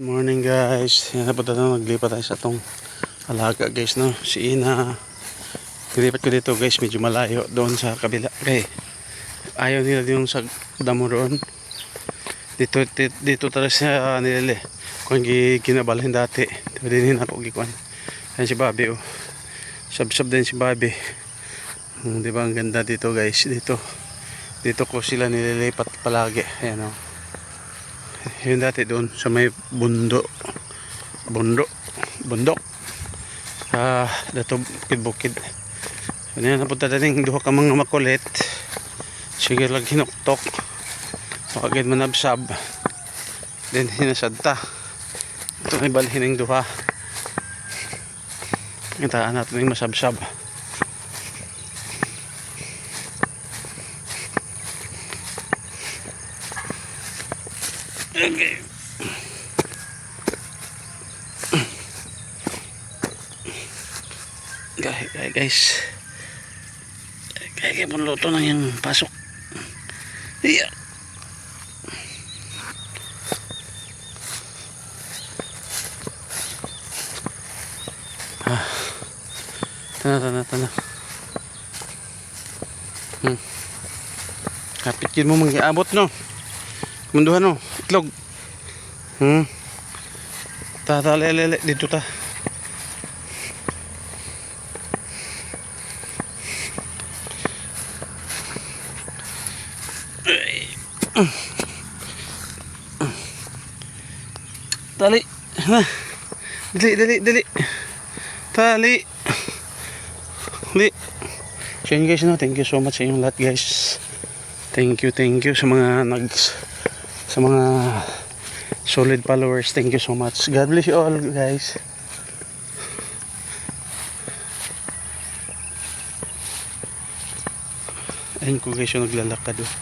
Morning guys, yan na punta na, naglipat tayo sa itong alaga guys, no? Si Ina, nilipat ko dito guys, medyo malayo doon sa kabila. Okay, ayaw nila yung sa damo roon. Dito talaga siya nilili. Kung ginabalhin dati, din ako gikuan. Yan si Bobby, oh. Sab-sab din si Bobby. Di ba ang ganda dito guys, dito ko sila nililipat palagi. Ayan, oh. Yun dati doon sa may bundok dato bukid. So yan, napunta natin duha ka mga makulit, sige lang hinuktok pakagid manabsab then hinasadta ito ay balhin ng duha, itaan natin yung masabsab. Okay. Guys. Kaya pun luto na yung pasok. Iya. Tana. Kapit mo mag-iabot, no? Munduhan, no? Itlog. Lele dito ta. Tali. Nah. Dali. Tali. Dali. So yun guys, no? Thank you so much sa inyong lahat guys. Thank you sa mga sa mga solid followers. Thank you so much. God bless you all guys. Ayun ko guys yung naglalakad, oh.